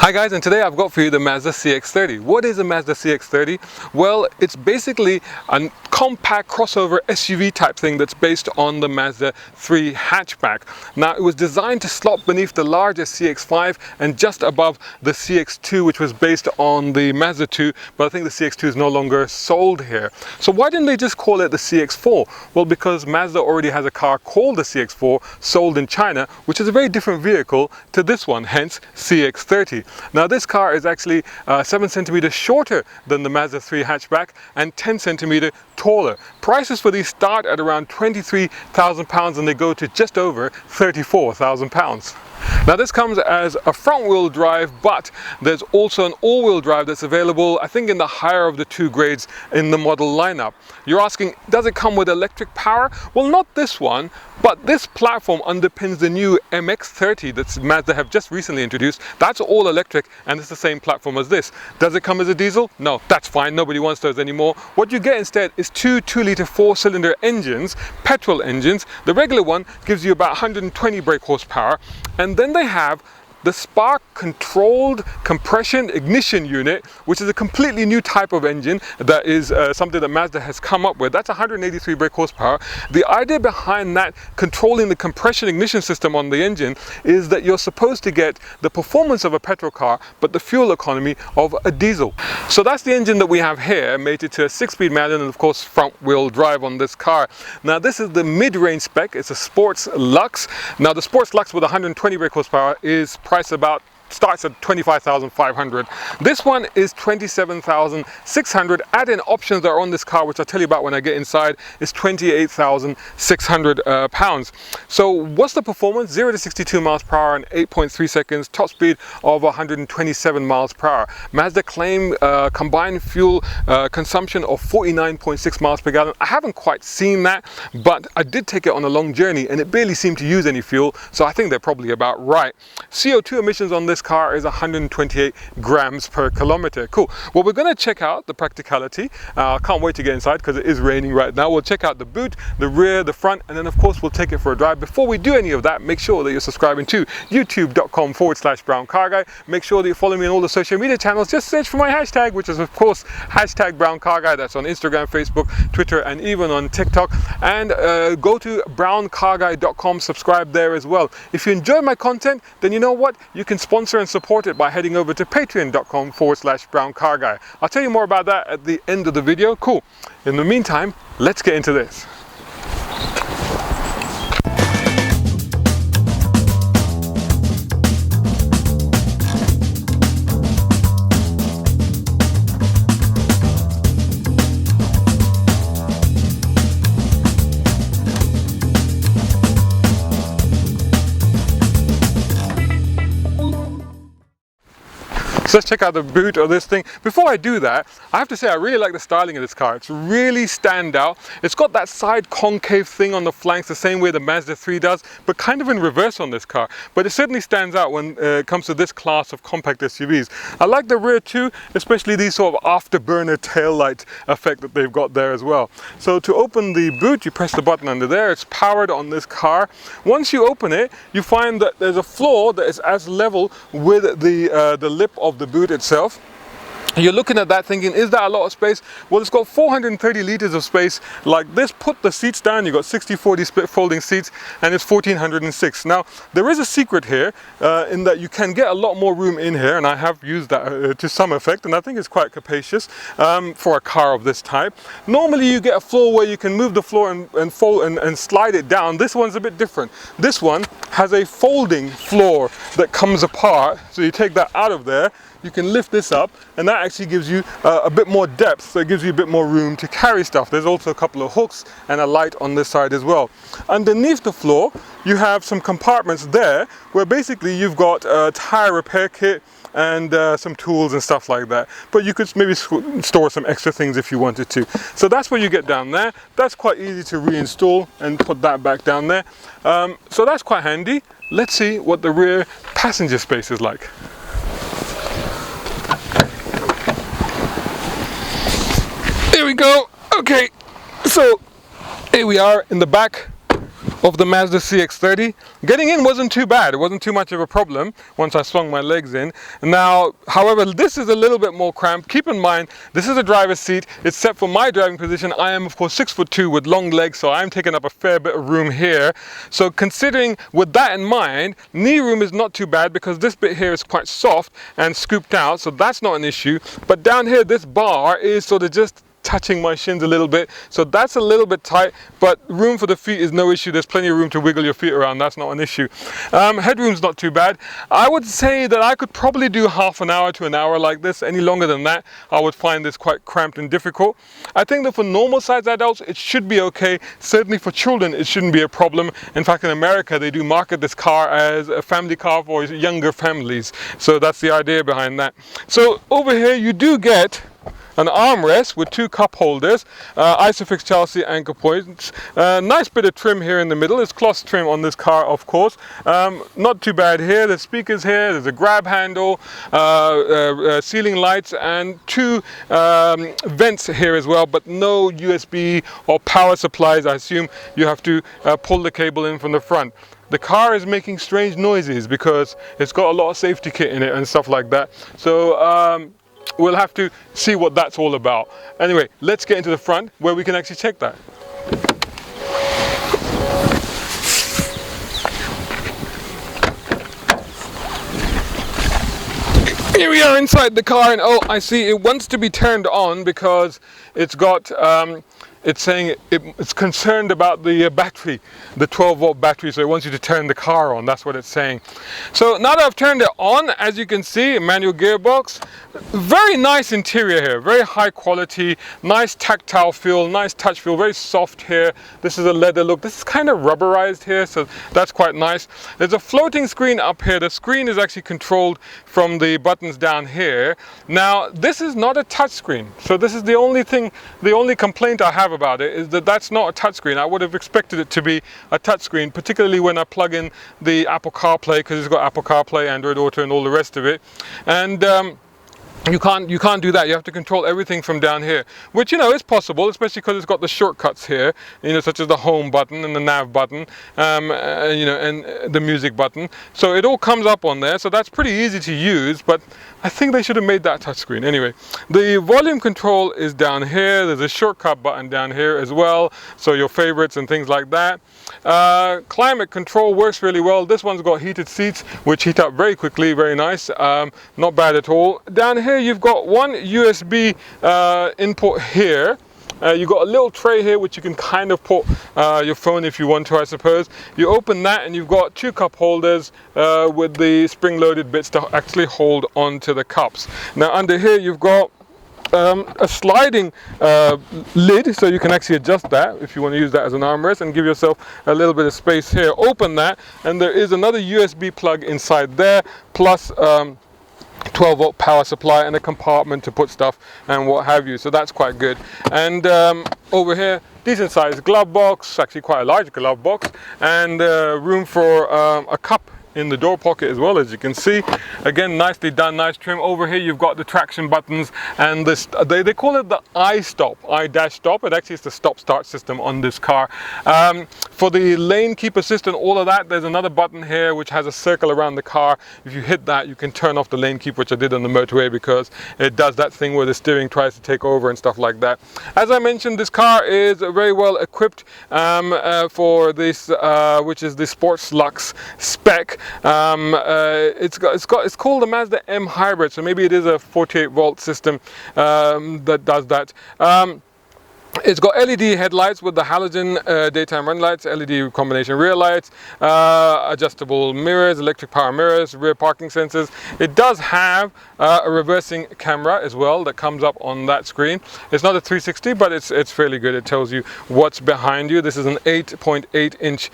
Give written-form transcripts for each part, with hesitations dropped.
Hi guys, and today I've got for you the Mazda CX-30. What is a Mazda CX-30? Well, it's basically a compact crossover SUV type thing that's based on the Mazda 3 hatchback. Now, it was designed to slot beneath the larger CX-5 and just above the CX-2, which was based on the Mazda 2, but I think the CX-2 is no longer sold here. So why didn't they just call it the CX-4? Well, because Mazda already has a car called the CX-4 sold in China, which is a very different vehicle to this one, hence CX-30. Now this car is actually 7 centimeters shorter than the Mazda 3 hatchback and 10 centimeters taller. Prices for these start at around £23,000 and they go to just over £34,000. Now this comes as a front-wheel drive, but there's also an all-wheel drive that's available, I think, in the higher of the two grades in the model lineup. You're asking, does it come with electric power? Well, not this one, but this platform underpins the new MX-30 that Mazda have just recently introduced. That's all electric and it's the same platform as this. Does it come as a diesel? No, that's fine, nobody wants those anymore. What you get instead is two 2-litre 4-cylinder engines, petrol engines. The regular one gives you about 120 brake horsepower, and then they have the spark controlled compression ignition unit, which is a completely new type of engine that is something that Mazda has come up with. That's 183 brake horsepower. The idea behind that controlling the compression ignition system on the engine is that you're supposed to get the performance of a petrol car but the fuel economy of a diesel. So that's the engine that we have here, mated to a 6-speed manual and of course front wheel drive on this car. Now this is the mid-range spec. It's a Sports Lux. Now the Sports Lux with 120 brake horsepower is priced about starts at 25,500. This one is 27,600. Add-in options that are on this car, which I'll tell you about when I get inside, is 28,600 pounds. So what's the performance? 0 to 62 miles per hour in 8.3 seconds, top speed of 127 miles per hour. Mazda claim combined fuel consumption of 49.6 miles per gallon. I haven't quite seen that, but I did take it on a long journey and it barely seemed to use any fuel, so I think they're probably about right. CO2 emissions on this car is 128 grams per kilometer. Cool. Well, we're going to check out the practicality. I can't wait to get inside because it is raining right now. We'll check out the boot, the rear, the front, and then of course we'll take it for a drive. Before we do any of that, make sure that you're subscribing to youtube.com/Brown Car Guy. Make sure that you follow me on all the social media channels. Just search for my hashtag, which is of course hashtag Brown Car Guy. That's on Instagram, Facebook, Twitter, and even on TikTok. And go to browncarguy.com, subscribe there as well. If you enjoy my content, then you know what? You can sponsor and support it by heading over to patreon.com/Brown Car Guy. I'll tell you more about that at the end of the video. Cool. In the meantime, let's get into this. So let's check out the boot of this thing. Before I do that, I have to say I really like the styling of this car. It's really stand out. It's got that side concave thing on the flanks the same way the Mazda 3 does, but kind of in reverse on this car. But it certainly stands out when it comes to this class of compact SUVs. I like the rear too, especially these sort of afterburner taillight effect that they've got there as well. So to open the boot, you press the button under there. It's powered on this car. Once you open it, you find that there's a floor that is as level with the lip of the boot itself. You're looking at that thinking, is that a lot of space? Well, it's got 430 litres of space like this. Put the seats down, you've got 60-40 split folding seats, and it's 1,406. Now, there is a secret here in that you can get a lot more room in here, and I have used that to some effect, and I think it's quite capacious for a car of this type. Normally, you get a floor where you can move the floor and fold and slide it down. This one's a bit different. This one has a folding floor that comes apart, so you take that out of there, you can lift this up, and that actually gives you a bit more depth, so it gives you a bit more room to carry stuff. There's also a couple of hooks and a light on this side as well. Underneath the floor, you have some compartments there where basically you've got a tire repair kit and some tools and stuff like that. But you could maybe store some extra things if you wanted to. So that's what you get down there. That's quite easy to reinstall and put that back down there. So that's quite handy. Let's see what the rear passenger space is like. Here we go. Okay, so here we are in the back. of the Mazda CX-30. Getting in wasn't too bad. It wasn't too much of a problem once I swung my legs in. Now, however, this is a little bit more cramped. Keep in mind, this is a driver's seat. It's set for my driving position. I am, of course, 6'2" with long legs, so I'm taking up a fair bit of room here. So considering with that in mind, knee room is not too bad because this bit here is quite soft and scooped out, so that's not an issue. But down here, this bar is sort of just touching my shins a little bit, so that's a little bit tight, but room for the feet is no issue. There's plenty of room to wiggle your feet around. That's not an issue. Headroom's not too bad. I would say that I could probably do half an hour to an hour like this. Any longer than that, I would find this quite cramped and difficult. I think that for normal sized adults, it should be okay. Certainly for children, it shouldn't be a problem. In fact, in America, they do market this car as a family car for younger families. So that's the idea behind that. So over here, you do get an armrest with two cup holders, Isofix Chelsea anchor points, nice bit of trim here in the middle. It's cloth trim on this car, of course. Not too bad here. There's speakers here, there's a grab handle, ceiling lights, and two vents here as well, but no USB or power supplies. I assume you have to pull the cable in from the front. The car is making strange noises because it's got a lot of safety kit in it and stuff like that. So we'll have to see what that's all about. Anyway, let's get into the front where we can actually check that. Here we are inside the car, and oh, I see it wants to be turned on because it's got it's saying it's concerned about the battery, the 12-volt battery, so it wants you to turn the car on. That's what it's saying. So now that I've turned it on, as you can see, manual gearbox, very nice interior here, very high quality, nice tactile feel, nice touch feel, very soft here. This is a leather look. This is kind of rubberized here, so that's quite nice. There's a floating screen up here. The screen is actually controlled from the buttons down here. Now, this is not a touch screen, so this is the only thing, the only complaint I have about it is that that's not a touchscreen. I would have expected it to be a touchscreen, particularly when I plug in the Apple CarPlay, because it's got Apple CarPlay, Android Auto, and all the rest of it. And you can't do that. You have to control everything from down here, which, you know, is possible, especially because it's got the shortcuts here, you know, such as the home button and the nav button, you know, and the music button. So it all comes up on there, so that's pretty easy to use, but I think they should have made that touchscreen. Anyway, the volume control is down here. There's a shortcut button down here as well, so your favorites and things like that. Climate control works really well. This one's got heated seats, which heat up very quickly, very nice, not bad at all. Down here you've got one USB input here. You've got a little tray here which you can kind of put your phone if you want to, I suppose. You open that and you've got two cup holders with the spring-loaded bits to actually hold onto the cups. Now under here you've got a sliding lid, so you can actually adjust that if you want to use that as an armrest and give yourself a little bit of space here. Open that and there is another USB plug inside there, plus 12-volt power supply and a compartment to put stuff and what have you, so that's quite good. And over here, decent sized glove box, actually quite a large glove box, and room for a cup in the door pocket as well, as you can see. Again, nicely done, nice trim. Over here you've got the traction buttons and this, they call it the I-stop, I-stop. It actually is the stop-start system on this car. For the lane keep assist and all of that, there's another button here which has a circle around the car. If you hit that, you can turn off the lane keep, which I did on the motorway, because it does that thing where the steering tries to take over and stuff like that. As I mentioned, this car is very well equipped for this, which is the Sports Lux spec. It's called the Mazda M Hybrid, so maybe it is a 48-volt system that does that. It's got LED headlights with the halogen daytime running lights, LED combination rear lights, adjustable mirrors, electric power mirrors, rear parking sensors. It does have a reversing camera as well that comes up on that screen. It's not a 360, but it's fairly good. It tells you what's behind you. This is an 8.8-inch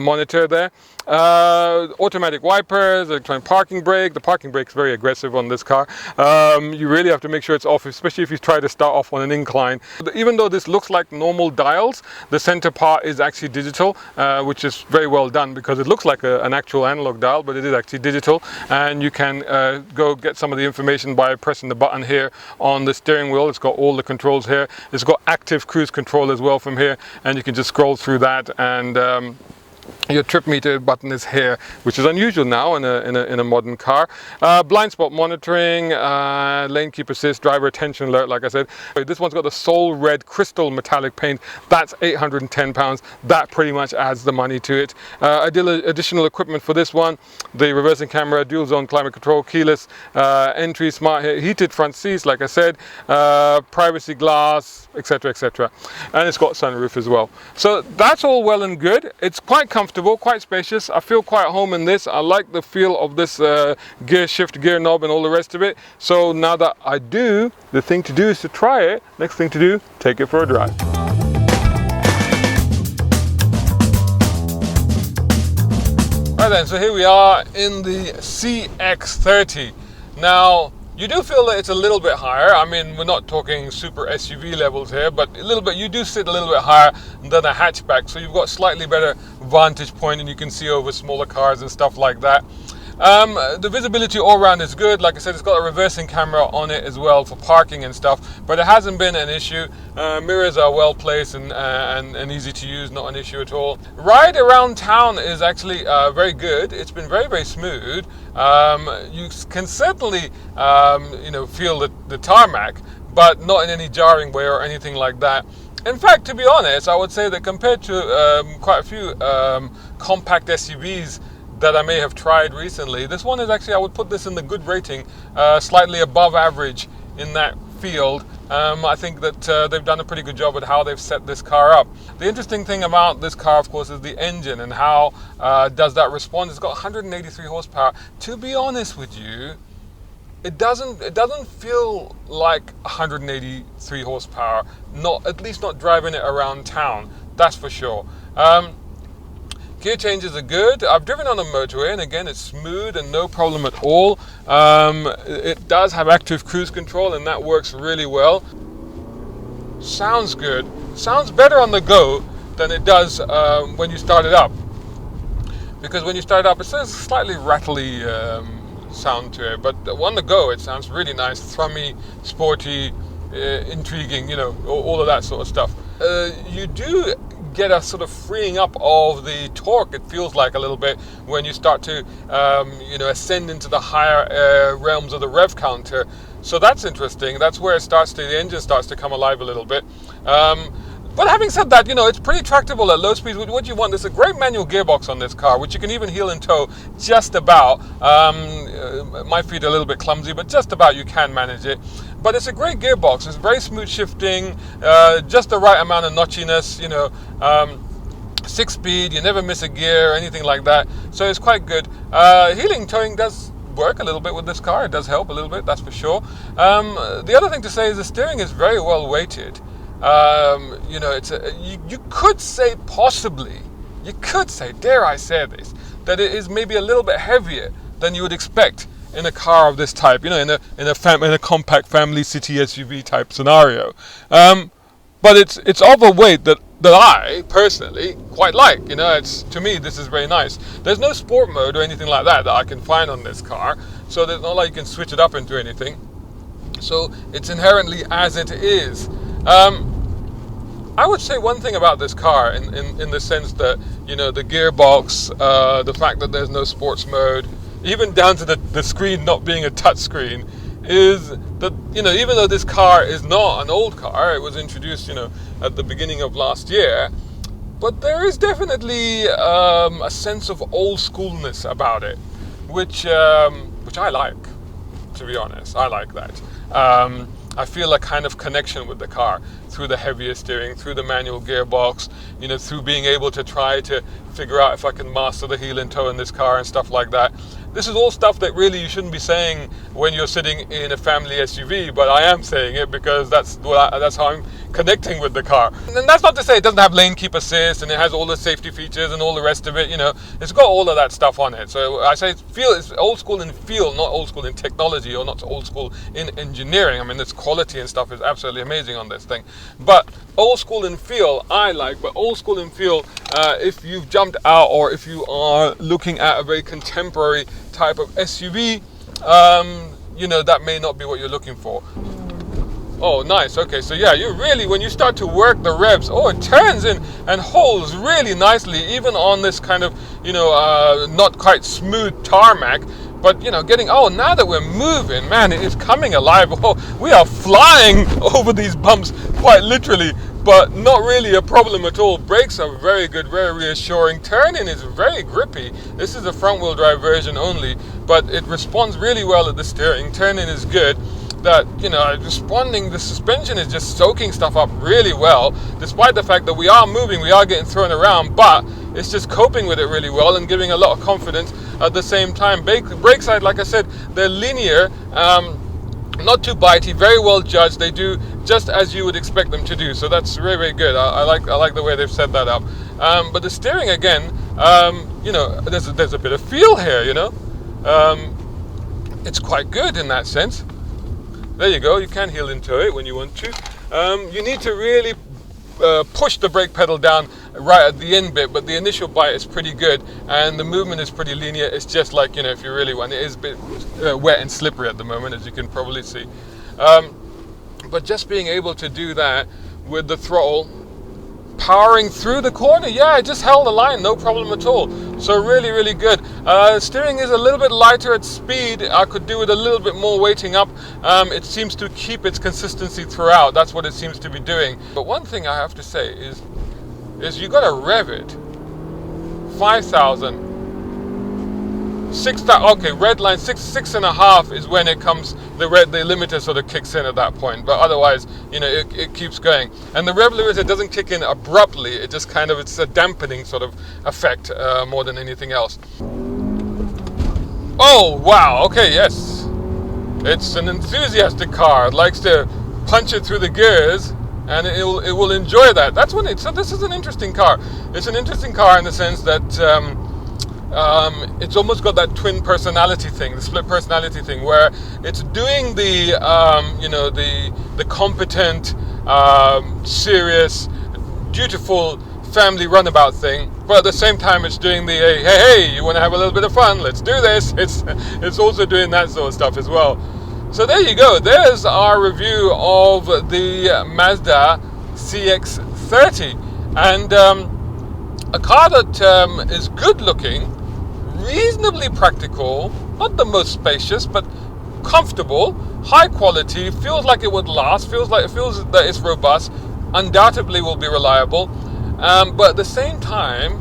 monitor there. Automatic wipers, electronic parking brake. The parking brake is very aggressive on this car. You really have to make sure it's off, especially if you try to start off on an incline. Even though this looks like normal dials, the center part is actually digital, which is very well done because it looks like an actual analog dial, but it is actually digital, and you can go get some of the information by pressing the button here on the steering wheel. It's got all the controls here. It's got active cruise control as well from here, and you can just scroll through that, and your trip meter button is here, which is unusual now in a modern car. Blind spot monitoring, lane keep assist, driver attention alert, like I said. This one's got the Soul Red crystal metallic paint. That's £810. That pretty much adds the money to it. Additional equipment for this one: the reversing camera, dual zone climate control, keyless entry, smart heated front seats, like I said, privacy glass, etc., etc. And it's got sunroof as well. So that's all well and good. It's quite comfortable, quite spacious. I feel quite at home in this. I like the feel of this gear shift, gear knob, and all the rest of it. So now that I do, the thing to do is to try it. Next thing to do, take it for a drive. Right then, so here we are in the CX-30. Now, you do feel that it's a little bit higher. I mean, we're not talking super SUV levels here, but a little bit, you do sit a little bit higher than a hatchback, so you've got slightly better vantage point and you can see over smaller cars and stuff like that. The visibility all around is good. Like I said, it's got a reversing camera on it as well for parking and stuff, but it hasn't been an issue. Mirrors are well placed and easy to use, not an issue at all. Ride around town is actually very good. It's been very, very smooth. You can certainly feel the tarmac, but not in any jarring way or anything like that. In fact, to be honest, I would say that compared to quite a few compact SUVs that I may have tried recently, this one is actually, I would put this in the good rating, slightly above average in that field. I think that they've done a pretty good job at how they've set this car up. The interesting thing about this car, of course, is the engine and how does that respond. It's got 183 horsepower. To be honest with you, it doesn't feel like 183 horsepower. At least not driving it around town. That's for sure. Gear changes are good. I've driven on a motorway, and again, it's smooth and no problem at all. It does have active cruise control, and that works really well. Sounds good. Sounds better on the go than it does when you start it up. Because when you start it up, it says slightly rattly sound to it, but on the go, it sounds really nice, thrummy, sporty, intriguing, all of that sort of stuff. You do get a sort of freeing up of the torque, it feels like a little bit, when you start to ascend into the higher realms of the rev counter. So that's interesting. That's where the engine starts to come alive a little bit. But having said that, it's pretty tractable at low speeds. What you want, there's a great manual gearbox on this car, which you can even heel and toe just about. My feet are a little bit clumsy, but just about you can manage it. But it's a great gearbox. It's very smooth shifting, just the right amount of notchiness, 6-speed, you never miss a gear or anything like that. So it's quite good. Heeling towing does work a little bit with this car. It does help a little bit, that's for sure. The other thing to say is the steering is very well weighted. You could say possibly, dare I say this, that it is maybe a little bit heavier than you would expect in a car of this type, in a compact family city SUV type scenario. But it's of a weight that I personally quite like. To me, this is very nice. There's no sport mode or anything like that I can find on this car, so there's not like you can switch it up into anything. So it's inherently as it is. I would say one thing about this car in the sense that, the gearbox, the fact that there's no sports mode, even down to the screen not being a touch screen, is that, even though this car is not an old car, it was introduced, at the beginning of last year, but there is definitely a sense of old schoolness about it, which I like, to be honest. I like that. I feel a kind of connection with the car through the heavier steering, through the manual gearbox, through being able to try to figure out if I can master the heel and toe in this car and stuff like that. This is all stuff that really you shouldn't be saying when you're sitting in a family SUV, but I am saying it because that's how I'm connecting with the car. And that's not to say it doesn't have lane keep assist and it has all the safety features and all the rest of it, you know. It's got all of that stuff on it. So I say it's old school in feel, not old school in technology, or not old school in engineering. I mean, its quality and stuff is absolutely amazing on this thing. But old school in feel I like, but old school in feel, if you've jumped out or if you are looking at a very contemporary type of SUV, you know, that may not be what you're looking for. Oh, nice. Okay, so yeah, you really, when you start to work the revs, oh, it turns in and holds really nicely, even on this kind of, you know, not quite smooth tarmac. But, you know, now that we're moving, man, it is coming alive. Oh, we are flying over these bumps, quite literally, but not really a problem at all. Brakes are very good, very reassuring. Turning is very grippy. This is a front-wheel drive version only, but it responds really well at the steering. Turning is good. That, you know, the suspension is just soaking stuff up really well, despite the fact that we are moving, we are getting thrown around, but it's just coping with it really well and giving a lot of confidence at the same time. Brake side, like I said, they're linear, not too bitey, very well judged. They do just as you would expect them to do, so that's very, very good. I like the way they've set that up. But the steering, again, you know, there's a bit of feel here, you know. It's quite good in that sense. There you go, you can heel into it when you want to. You need to really push the brake pedal down right at the end bit, but the initial bite is pretty good and the movement is pretty linear. It's just like, you know, if you really want, it is a bit wet and slippery at the moment, as you can probably see. But just being able to do that with the throttle powering through the corner, yeah, it just held the line, no problem at all. So really, really good. Steering is a little bit lighter at speed. I could do with a little bit more weighting up. It seems to keep its consistency throughout. That's what it seems to be doing. But one thing I have to say is you got to rev it. 5,000. 6,000. Okay, red line 6.5 is when it comes. The limiter sort of kicks in at that point, but otherwise, you know, it keeps going. And the rev limiter doesn't kick in abruptly. It just kind of, it's a dampening sort of effect more than anything else. Oh wow! Okay, yes, it's an enthusiastic car. It likes to punch it through the gears, and it will enjoy that. That's when so this is an interesting car. It's an interesting car in the sense that it's almost got that twin personality thing, the split personality thing, where it's doing the you know, the competent, serious, dutiful family runabout thing, but at the same time it's doing the hey, you want to have a little bit of fun, let's do this. It's also doing that sort of stuff as well. So there you go. There's our review of the Mazda CX-30, and a car that is good looking, reasonably practical, not the most spacious, but comfortable, high quality, feels like it would last, feels that it's robust, undoubtedly will be reliable, but at the same time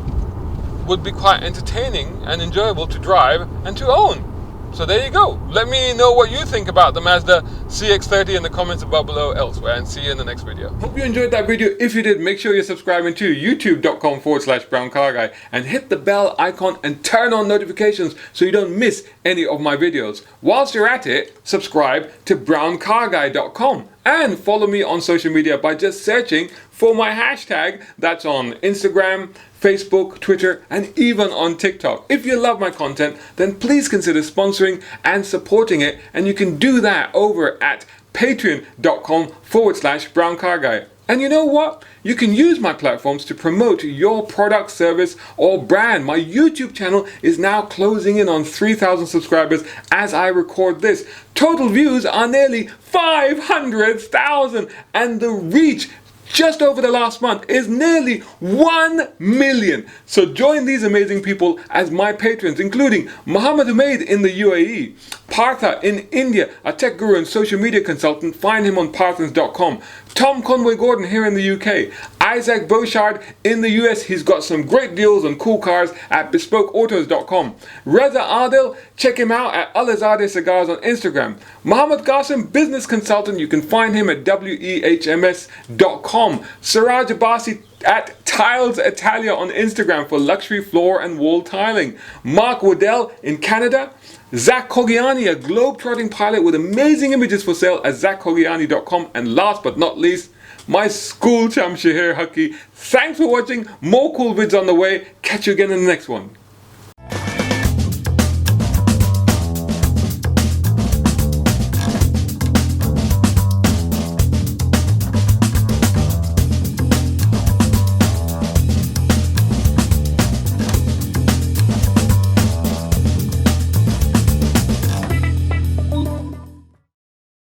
would be quite entertaining and enjoyable to drive and to own. So there you go. Let me know what you think about the Mazda CX-30 in the comments above below elsewhere, and see you in the next video. Hope you enjoyed that video. If you did, make sure you're subscribing to youtube.com/browncarguy and hit the bell icon and turn on notifications so you don't miss any of my videos. Whilst you're at it, subscribe to browncarguy.com and follow me on social media by just searching for my hashtag. That's on Instagram, Facebook, Twitter, and even on TikTok. If you love my content, then please consider sponsoring and supporting it, and you can do that over at patreon.com/browncarguy. And you know what? You can use my platforms to promote your product, service, or brand. My YouTube channel is now closing in on 3,000 subscribers as I record this. Total views are nearly 500,000, and the reach just over the last month is nearly 1 million. So join these amazing people as my patrons, including Mohammed Humaid in the UAE, Partha in India, a tech guru and social media consultant. Find him on parthans.com. Tom Conway Gordon here in the UK, Isaac Beauchard in the US. He's got some great deals on cool cars at bespokeautos.com. Reza Adil, check him out at Alizadeh Cigars on Instagram. Mohammed Qasim, business consultant. You can find him at wehms.com. Siraj Abbasi at Tiles Italia on Instagram for luxury floor and wall tiling. Mark Waddell in Canada. Zach Kogiani, a globe-trotting pilot with amazing images for sale at zachkogiani.com. And last but not least, my school champ Shaheer Hakki. Thanks for watching. More cool vids on the way. Catch you again in the next one.